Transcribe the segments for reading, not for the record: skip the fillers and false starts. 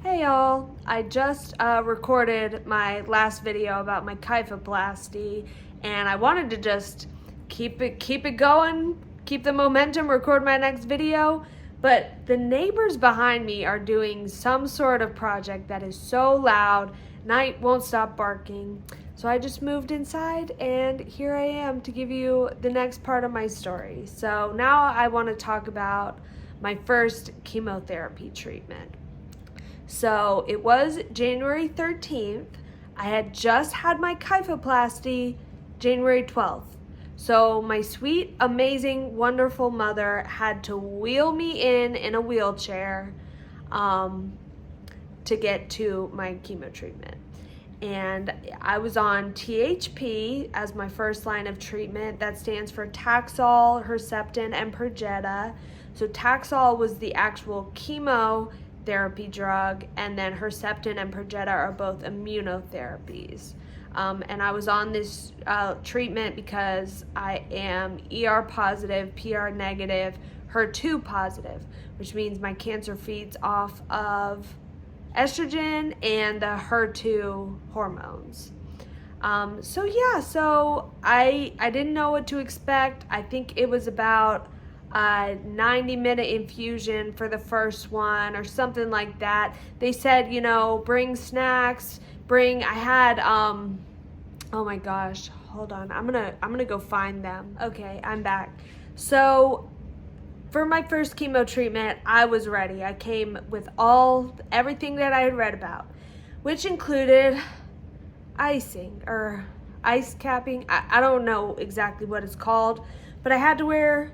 Hey y'all, I just recorded my last video about my kyphoplasty, and I wanted to just keep it going, keep the momentum, record my next video, but the neighbors behind me are doing some sort of project that is so loud, Night won't stop barking. So I just moved inside, and here I am to give you the next part of my story. So now I want to talk about my first chemotherapy treatment. So it was January 13th. I had just had my kyphoplasty January 12th. So my sweet, amazing, wonderful mother had to wheel me in a wheelchair to get to my chemo treatment. And I was on THP as my first line of treatment. That stands for Taxol, Herceptin, and Perjeta. So Taxol was the actual chemotherapy drug, and then Herceptin and Perjeta are both immunotherapies. And I was on this treatment because I am ER positive, PR negative, HER2 positive, which means my cancer feeds off of estrogen and the HER2 hormones. So I didn't know what to expect. I think it was about a 90-minute infusion for the first one or something like that. They said, bring snacks, I had, oh my gosh, hold on. I'm gonna go find them. Okay, I'm back. So for my first chemo treatment, I was ready. I came with everything that I had read about, which included icing or ice capping. I don't know exactly what it's called, but I had to wear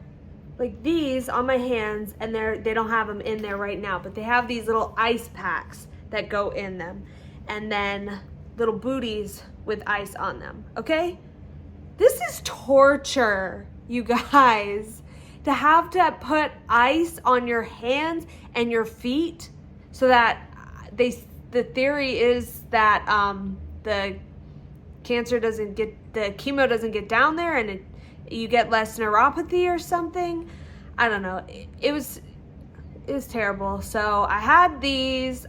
like these on my hands, and they don't have them in there right now, but they have these little ice packs that go in them, and then little booties with ice on them. Okay? This is torture, you guys. To have to put ice on your hands and your feet so that the theory is that the chemo doesn't get down there, and you get less neuropathy or something. I don't know. It was terrible. So I had these.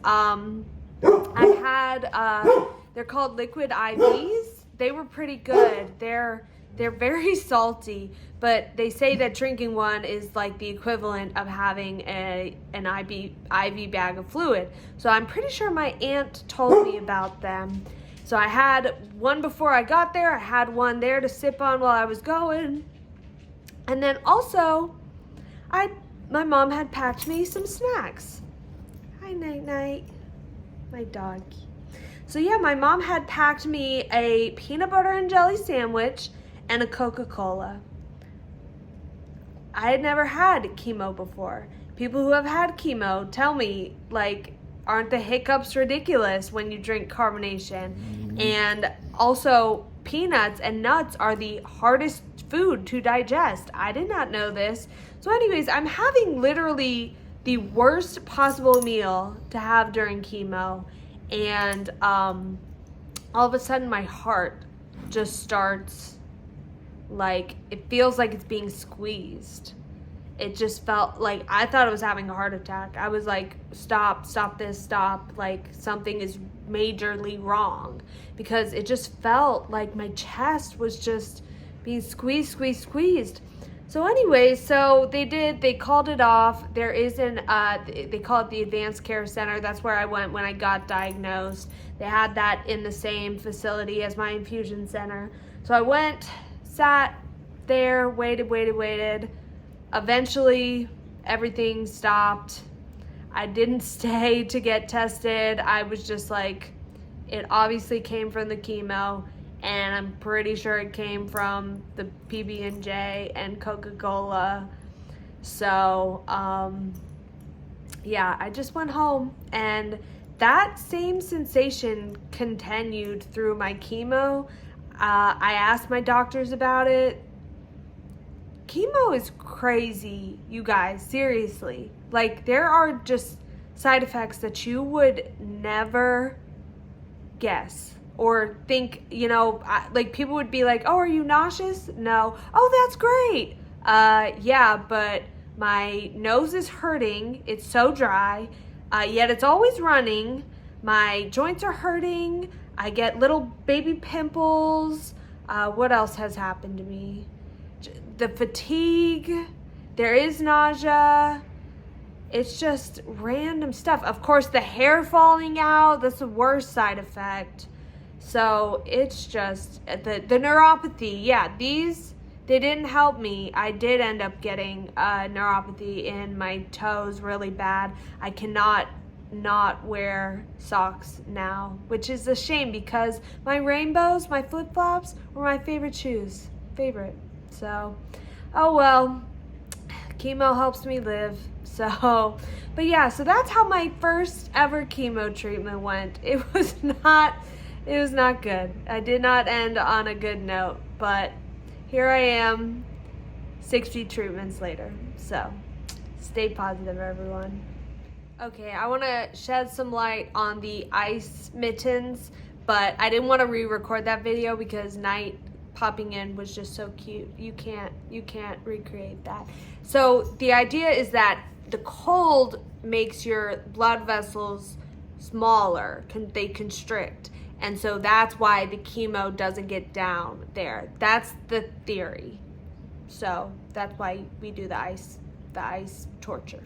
They're called liquid IVs. They were pretty good. They're very salty, but they say that drinking one is like the equivalent of having an IV bag of fluid. So I'm pretty sure my aunt told me about them. So I had one before I got there. I had one there to sip on while I was going. And then also, my mom had packed me some snacks. Hi, Night Night, my dog. So yeah, my mom had packed me a peanut butter and jelly sandwich and a Coca-Cola. I had never had chemo before. People who have had chemo tell me, aren't the hiccups ridiculous when you drink carbonation? And also, peanuts and nuts are the hardest food to digest. I did not know this. So anyways, I'm having literally the worst possible meal to have during chemo, and all of a sudden my heart just starts, it feels like it's being squeezed. It just felt like I thought I was having a heart attack. I was like, stop this, stop. Something is majorly wrong, because it just felt like my chest was just being squeezed. So anyway, they called it off. There is they call it the Advanced Care Center. That's where I went when I got diagnosed. They had that in the same facility as my infusion center. So I went, sat there, waited. Eventually, everything stopped. I didn't stay to get tested. I was just it obviously came from the chemo, and I'm pretty sure it came from the PB&J and Coca-Cola. So, I just went home, and that same sensation continued through my chemo. I asked my doctors about it. Chemo is crazy, you guys, seriously. There are just side effects that you would never guess or think, people would be like, oh, are you nauseous? No. Oh, that's great. Yeah, but my nose is hurting. It's so dry. yet it's always running. My joints are hurting. I get little baby pimples. What else has happened to me? The fatigue. There is nausea. It's just random stuff. Of course, the hair falling out, that's the worst side effect. So it's just the neuropathy. Yeah, they didn't help me. I did end up getting neuropathy in my toes really bad. I cannot not wear socks now, which is a shame because my rainbows, my flip-flops were my favorite shoes. So, oh well, chemo helps me live. So, but yeah, so that's how my first ever chemo treatment went. It was not good. I did not end on a good note, but here I am 60 treatments later. So, stay positive, everyone. Okay, I want to shed some light on the ice mittens, but I didn't want to re-record that video because Night popping in was just so cute. You can't recreate that. So the idea is that the cold makes your blood vessels smaller, they constrict. And so that's why the chemo doesn't get down there. That's the theory. So that's why we do the ice torture.